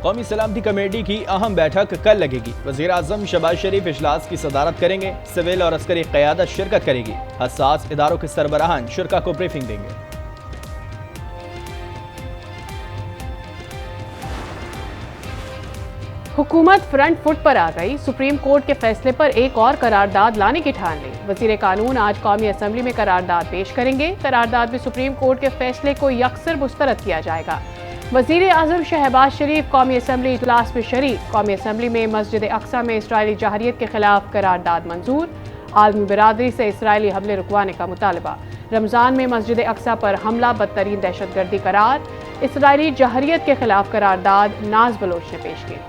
कौमी सलामती कमेटी की अहम बैठक कल लगेगी। वज़ीर आज़म शहबाज शरीफ इजलास की सदारत करेंगे। सिविल और अस्करी क़यादत शिरकत करेगी। हसास इदारों के सरबराहान शुरा को ब्रीफिंग देंगे। हुकूमत फ्रंट फुट पर आ गई। सुप्रीम कोर्ट के फैसले पर एक और करारदाद लाने की ठान ली। वज़ीर कानून आज कौमी असम्बली में करारदाद पेश करेंगे। करारदाद में सुप्रीम कोर्ट के फैसले को यकसर मुस्तरद किया जाएगा। वज़ीर आज़म शहबाज शरीफ कौमी असम्बली इजलास में शरीक। कौमी असम्बली में मस्जिद अक्सा में इसराइली जहरियत के खिलाफ करारदाद मंजूर। आलमी बिरादरी से इसराइली हमले रुकवाने का मुतालबा। रमज़ान में मस्जिद अक्सा पर हमला बदतरीन दहशतगर्दी करार। इसराइली जहरियत के खिलाफ करारदाद नाज बलोच ने पेश की।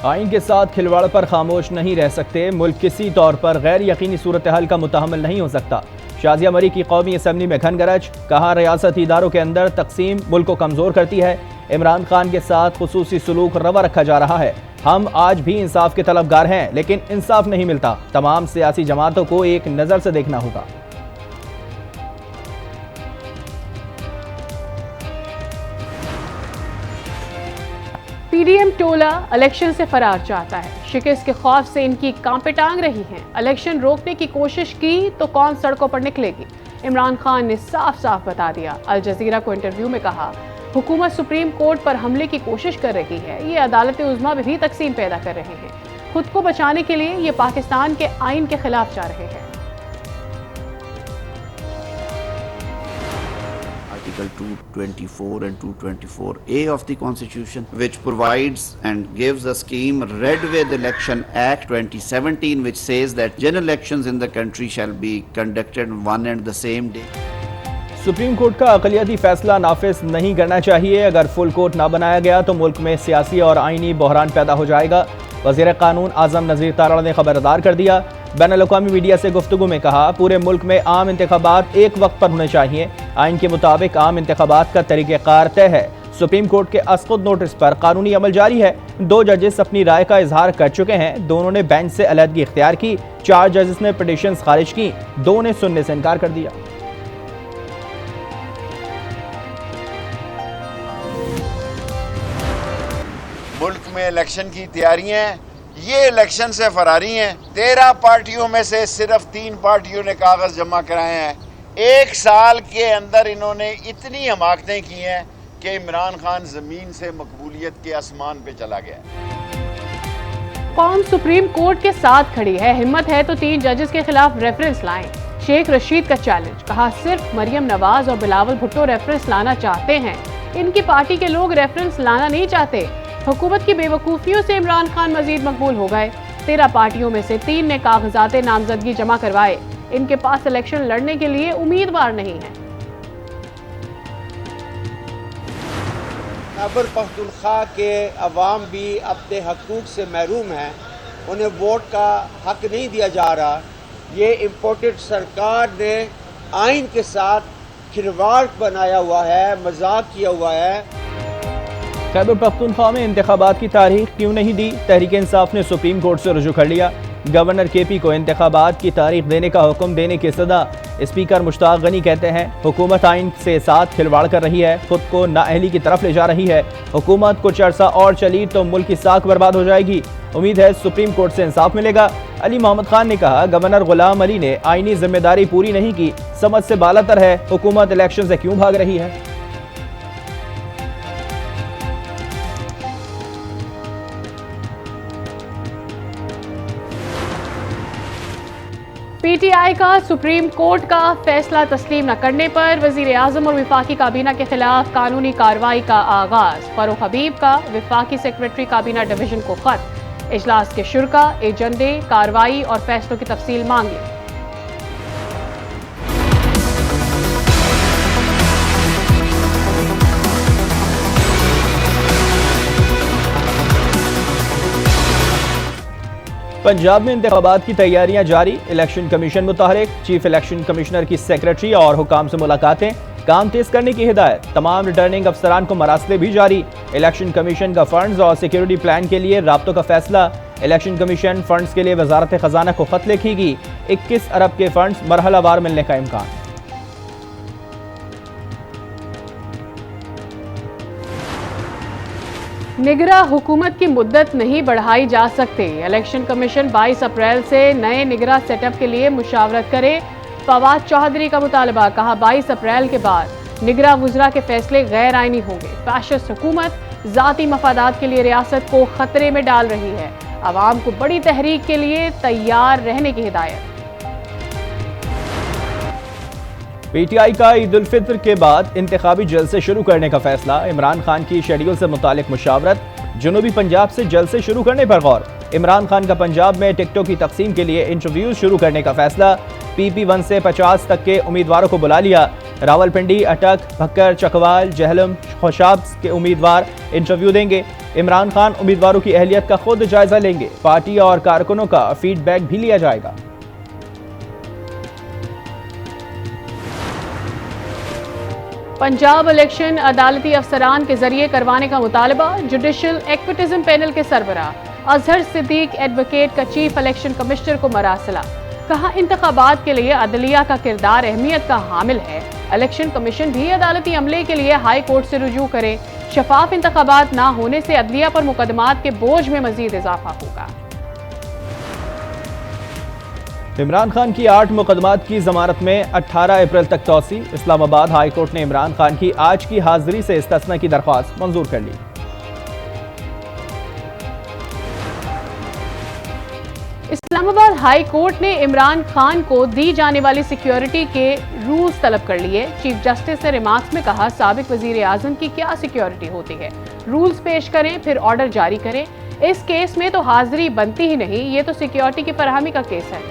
आइन के साथ खिलवाड़ पर खामोश नहीं रह सकते। मुल्क किसी तौर पर गैर यकीनी सूरत हाल का मुतहम्मिल नहीं हो सकता। शाजिया मरी की कौमी असम्बली में घन गरज। कहा, रियासती इदारों के अंदर तकसीम मुल्क को कमज़ोर करती है। इमरान खान के साथ खुसूसी सलूक रवा रखा जा रहा है। हम आज भी इंसाफ के तलबगार हैं, लेकिन इंसाफ नहीं मिलता। तमाम सियासी जमातों को एक नज़र से देखना होगा। पीडीएम टोला इलेक्शन से फरार चाहता है। शिकस्त के खौफ से इनकी कांपे टांग रही हैं। इलेक्शन रोकने की कोशिश की तो कौन सड़कों पर निकलेगी। इमरान खान ने साफ साफ बता दिया। अल जजीरा को इंटरव्यू में कहा, हुकूमत सुप्रीम कोर्ट पर हमले की कोशिश कर रही है। ये अदालत उज़्मा में भी तकसीम पैदा कर रहे हैं। खुद को बचाने के लिए ये पाकिस्तान के आइन के खिलाफ जा रहे हैं। Article 224 and 224A of the Constitution, which provides and gives a scheme read with Election Act 2017, which says that general elections in the country shall be conducted one and the same day. Supreme court का अक़लियती फैसला नाफिज नहीं करना चाहिए। अगर full court ना बनाया गया तो मुल्क में सियासी और आइनी बहरान पैदा हो जाएगा। वज़ीर कानून आज़म नज़ीर तारड़ ने खबरदार कर दिया। बैनुल-अक़वामी मीडिया से गुफ्तगू में कहा, पूरे मुल्क में आम इंतखाबात एक वक्त पर होने चाहिए। आइन के मुताबिक आम इंतखाबात का तरीक़ेकार तय है। सुप्रीम कोर्ट के असक़ुत नोटिस पर कानूनी अमल जारी है। 2 जजेस अपनी राय का इजहार कर चुके हैं। दोनों ने बेंच से अलहदगी इख्तियार की। 4 जजेस ने पिटीशंस खारिज की। 2 ने सुनने से इनकार कर दिया। मुल्क में इलेक्शन की तैयारियां हैं। ये इलेक्शन से फरारी हैं। 13 पार्टियों में से सिर्फ 3 पार्टियों ने कागज जमा कराए हैं। 1 साल के अंदर इन्होंने इतनी हमाकतें की हैं कि इमरान खान जमीन से मकबूलियत के आसमान पे चला गया। कौम सुप्रीम कोर्ट के साथ खड़ी है। हिम्मत है तो 3 जजेस के खिलाफ रेफरेंस लाएं। शेख रशीद का चैलेंज। कहा, सिर्फ मरियम नवाज और बिलावल भुट्टो रेफरेंस लाना चाहते हैं। इनकी पार्टी के लोग रेफरेंस लाना नहीं चाहते। हुकूमत की बेवकूफ़ियों से इमरान खान मजीद मकबूल हो गए। 13 पार्टियों में से 3 ने कागजात नामजदगी जमा करवाए। इनके पास इलेक्शन लड़ने के लिए उम्मीदवार नहीं है। खैबर पख्तूनख्वा के अवाम भी अपने हकूक़ से महरूम हैं। उन्हें वोट का हक नहीं दिया जा रहा। ये इम्पोर्टेड सरकार ने आइन के साथ खिलवाड़ बनाया हुआ है, मजाक किया हुआ है। खैबर पख्तूनख्वा में इंतखाबात की तारीख क्यों नहीं दी? तहरीक इंसाफ ने सुप्रीम कोर्ट से रुजू कर लिया। गवर्नर केपी को इंतखाबात की तारीख देने का हुक्म देने की सदा स्पीकर मुश्ताक गनी कहते हैं, हुकूमत आइन से साथ खिलवाड़ कर रही है, खुद को नाअहली की तरफ ले जा रही है। हुकूमत कुछ अरसा और चली तो मुल्क की साख बर्बाद हो जाएगी। उम्मीद है सुप्रीम कोर्ट से इंसाफ मिलेगा। अली मोहम्मद खान ने कहा, गवर्नर गुलाम अली ने आइनी जिम्मेदारी पूरी नहीं की, समझ से बालातर है। हुकूमत इलेक्शन से क्यों भाग रही है? पीटीआई का सुप्रीम कोर्ट का फैसला तस्लीम न करने पर वजीर आजम और विफाकी काबीना के खिलाफ कानूनी कार्रवाई का आगाज। फारूक हबीब का विफाकी सेक्रेटरी काबीना डिवीजन को खत। इजलास के शुरा, एजेंडे, कार्रवाई और फैसलों की तफसील मांगी। पंजाब में इंतखाबात की तैयारियां जारी। इलेक्शन कमीशन मुतहरिक। चीफ इलेक्शन कमिश्नर की सेक्रेटरी और हुकाम से मुलाकातें। काम तेज करने की हिदायत। तमाम रिटर्निंग अफसरान को मरासले भी जारी। इलेक्शन कमीशन का फंड्स और सिक्योरिटी प्लान के लिए राब्तों का फैसला। इलेक्शन कमीशन फंड्स के लिए वजारत खजाना को खत लिखेगी। 21 अरब के फंड्स मरहलावार मिलने का इम्कान। निगरां हुकूमत की मुद्दत नहीं बढ़ाई जा सकती। इलेक्शन कमीशन 22 अप्रैल से नए निगरां सेटअप के लिए मुशावरत करे। फवाद चौधरी का मुतालबा, कहा 22 अप्रैल के बाद निगरां वुज़रा के फैसले गैर आईनी होंगे। फैशिस्ट हुकूमत ज़ाती मफादात के लिए रियासत को खतरे में डाल रही है। अवाम को बड़ी तहरीक के लिए तैयार रहने की हिदायत। पीटीआई का ईद उल फित्र के बाद इंतखाबी जलसे शुरू करने का फैसला। इमरान खान की शेड्यूल से मुतालिक मुशावरत। जनूबी पंजाब से जलसे शुरू करने पर गौर। इमरान खान का पंजाब में टिकटों की तकसीम के लिए इंटरव्यू शुरू करने का फैसला। PP1 से 50 तक के उम्मीदवारों को बुला लिया। रावलपिंडी, अटक, भक्कर, चकवाल, जहलम, खुशाब के उम्मीदवार इंटरव्यू देंगे। इमरान खान उम्मीदवारों की अहलियत का खुद जायजा लेंगे। पार्टी और कारकुनों का फीडबैक भी लिया जाएगा। पंजाब इलेक्शन अदालती अफसरान के जरिए करवाने का मुतालबा। जुडिशल एक्विटिज्म पैनल के सरबराह अजहर सिद्दीक एडवोकेट का चीफ इलेक्शन कमिश्नर को मरासला। कहा इंतखाबात के लिए अदलिया का किरदार अहमियत का हामिल है। इलेक्शन कमीशन भी अदालती अमले के लिए हाई कोर्ट से रुजू करे। शफाफ इंतखाबात ना होने से अदलिया पर मुकदमात के बोझ में मजीद इजाफा होगा। इमरान खान की 8 मुकदमात की जमानत में 18 अप्रैल तक तौसी। इस्लामाबाद हाई कोर्ट ने इमरान खान की आज की हाजिरी से इस्तिस्ना की दरख्वास्त मंजूर कर ली। इस्लामाबाद हाई कोर्ट ने इमरान खान को दी जाने वाली सिक्योरिटी के रूल्स तलब कर लिए। चीफ जस्टिस ने रिमार्क्स में कहा, साबिक वजीर आजम की क्या सिक्योरिटी होती है, रूल्स पेश करें फिर ऑर्डर जारी करें। इस केस में तो हाजिरी बनती ही नहीं, ये तो सिक्योरिटी की फराहमी का केस है।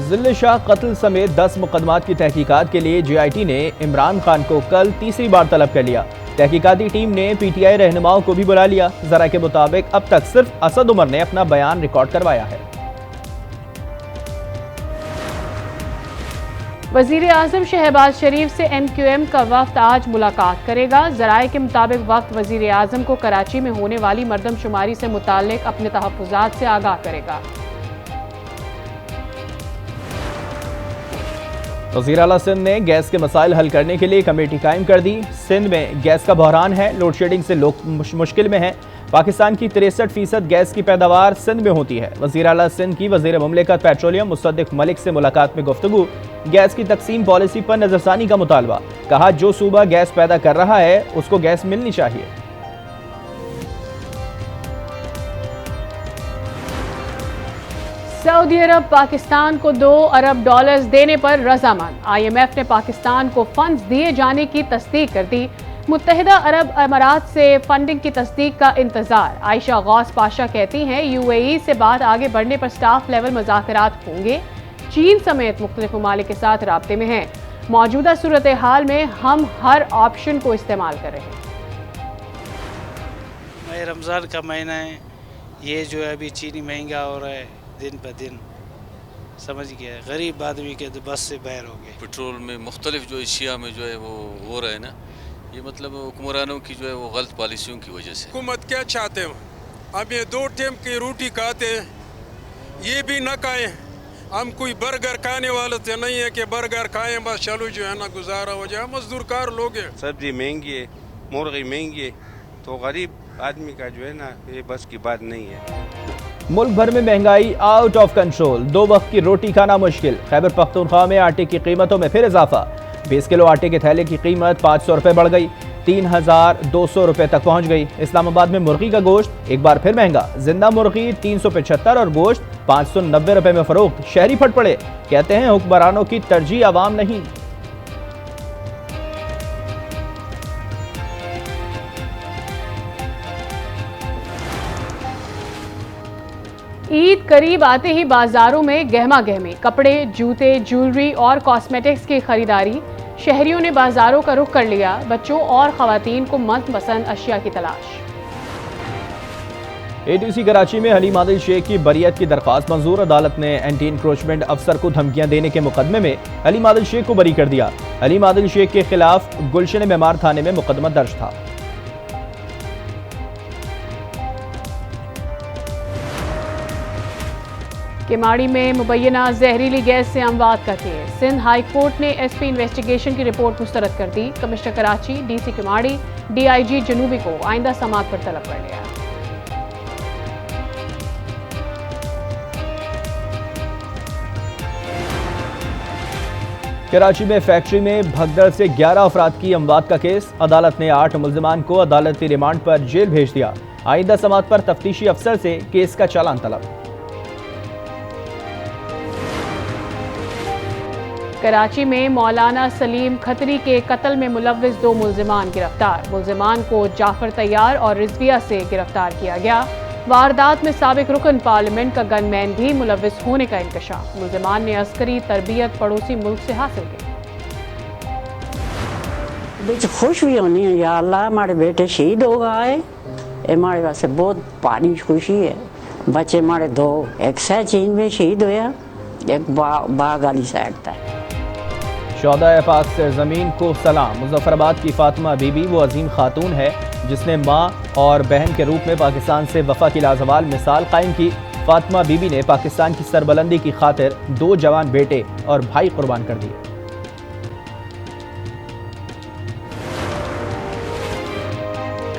जिले शाह कत्ल समेत 10 मुकदमात की तहकीकात के लिए JIT ने इमरान खान को कल तीसरी बार तलब कर लिया। तहकीकाती टीम ने PTI रहनुमाओं को भी बुला लिया। जरा के मुताबिक अब तक सिर्फ असद उमर ने अपना बयान रिकॉर्ड करवाया है। वजीर आजम शहबाज शरीफ से MQM का वफ्द आज मुलाकात करेगा। जराये के मुताबिक वफ्द वजीर आजम को कराची में होने वाली मरदमशुमारी से मुताल्लिक अपने तहफ्फुज़ात से आगाह करेगा। वज़ीर आला सिंध ने गैस के मसाइल हल करने के लिए कमेटी कायम कर दी। सिंध में गैस का बहरान है, लोड शेडिंग से लोग मुश्किल में हैं। पाकिस्तान की 63% गैस की पैदावार सिंध में होती है। वज़ीर आला सिंध की वज़ीर मुमलिकत पेट्रोलियम मुसद्दिक मलिक से मुलाकात में गुफ्तगू। गैस की तकसीम पॉलिसी पर नजरसानी का मुतालबा। कहा, जो सूबा गैस पैदा कर रहा है उसको गैस मिलनी चाहिए। सऊदी अरब पाकिस्तान को $2 अरब देने पर रजामंद। IMF ने पाकिस्तान को फंड्स दिए जाने की तस्दीक कर दी। मुत्तहिदा अरब अमारात से फंडिंग की तस्दीक का इंतजार। आयशा गौस पाशा कहती हैं, UAE से बात आगे बढ़ने पर स्टाफ लेवल मुज़ाकरात होंगे। चीन समेत मुख्तलिफ ममालिक के साथ राब्ते में हैं। मौजूदा सूरत हाल में हम हर ऑप्शन को इस्तेमाल कर रहे हैं। रमज़ान का महीना है, ये जो है अभी चीनी महंगा हो रहा है दिन ब दिन, समझ गया, गरीब आदमी के तो बस से बाहर हो गए। पेट्रोल में मुख्तलिफ जो एशिया में जो है वो हो रहा है ना, ये मतलब हुक्मरानों की जो है वो गलत पॉलिसियों की वजह से। हुकूमत क्या चाहते हैं, अब ये 2 टाइम की रोटी खाते हैं, ये भी ना खाएं। हम कोई बर्गर खाने वाले तो नहीं है कि बर्गर खाएं बस चलो जो है ना गुजारा हो जाए। मजदूर कार लोग हैं, सब्जी महंगी है, मुर्गी महंगी है, तो गरीब आदमी का जो है ना ये बस की बात नहीं है। मुल्क भर में महंगाई आउट ऑफ कंट्रोल। 2 वक्त की रोटी खाना मुश्किल। खैबर पख्तूनख्वा में आटे की कीमतों में फिर इजाफा। 20 किलो आटे के थैले की कीमत 500 रुपये बढ़ गई, 3200 रुपये तक पहुंच गई। इस्लामाबाद में मुर्गी का गोश्त एक बार फिर महंगा। जिंदा मुर्गी 375 और गोश्त 590 रुपये में फरोख्त। शहरी फट पड़े, कहते हैं हुक्मरानों की तरजीह आवाम नहीं। ईद करीब आते ही बाजारों में गहमा गहमी। कपड़े, जूते, ज्वेलरी और कॉस्मेटिक्स की खरीदारी। शहरियों ने बाजारों का रुख कर लिया। बच्चों और खवातीन को मनपसंद अशिया की तलाश। ATC कराची में हलीम आदिल शेख की बरियत की दरख्वास्त मंजूर। अदालत ने एंटी इंक्रोचमेंट अफसर को धमकियां देने के मुकदमे में हलीम आदिल शेख को बरी कर दिया। हलीम आदिल शेख के खिलाफ गुलशन मेमार थाने में मुकदमा दर्ज था। केमाड़ी में मुबैना जहरीली गैस से अमवात का केस। सिंध हाई कोर्ट ने एसपी इन्वेस्टिगेशन की रिपोर्ट मुस्तरद कर दी। Commissioner Karachi, DC Keamari, DIG जनूबी को आइंदा समाअत पर तलब कर लिया। कराची में फैक्ट्री में भगदड़ से 11 अफराद की अमवात का केस। अदालत ने 8 मुल्जिमान को अदालती रिमांड पर जेल भेज दिया। आइंदा समाअत पर तफ्तीशी अफसर से केस का चालान तलब। कराची में मौलाना सलीम खतरी के कत्ल में मुलव्विस 2 मुल्जिमान गिरफ्तार। मुल्जिमान को जाफर तैयार और रिजविया से गिरफ्तार किया गया। वारदात में साबिक रुकन पार्लियामेंट का गनमैन भी मुलव्विस होने का इंकशाफ। मुल्जिमान ने अस्करी तरबियत पड़ोसी मुल्क से हासिल की। बिच खुश भी होनी है, या अल्लाह हमारे बेटे शहीद हो गए। ये हमारे वास्ते बहुत भारी खुशी है। बच्चे हमारे 2, एक सहचीन में शहीद होया, एक बाग वाली साइड था। शोहदा पाक से ज़मीन को सलाम। मुजफ्फराबाद की फातिमा बीबी वो अजीम खातून है जिसने माँ और बहन के रूप में पाकिस्तान से वफा की लाजवाल मिसाल कायम की। फातिमा बीबी ने पाकिस्तान की सरबलंदी की खातिर 2 जवान बेटे और भाई कुर्बान कर दिए।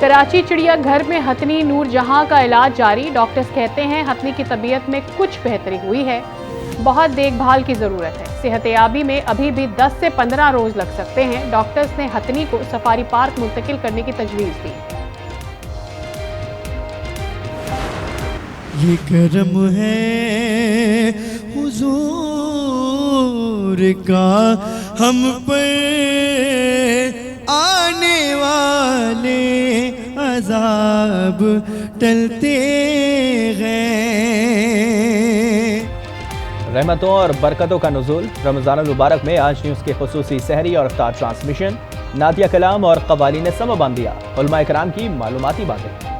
कराची चिड़ियाघर में हथनी नूरजहां का इलाज जारी। डॉक्टर्स कहते हैं हथनी की तबीयत में कुछ बेहतरी हुई है, बहुत देखभाल की जरूरत है। सेहतयाबी में अभी भी 10 से 15 रोज लग सकते हैं। डॉक्टर्स ने हथनी को सफारी पार्क मुंतकिल करने की तजवीज दी। ये करम है हुजूर का हम पर, आने वाले अजाब टलते गए। रहमतों और बरकतों का नुज़ूल। रमज़ानुल मुबारक में आज न्यूज़ के खुसूसी सहरी और इफ्तार ट्रांसमिशन, नातिया कलाम और क़वालीन समअ बांदिया, उलमा इकराम की मालूमाती बातें।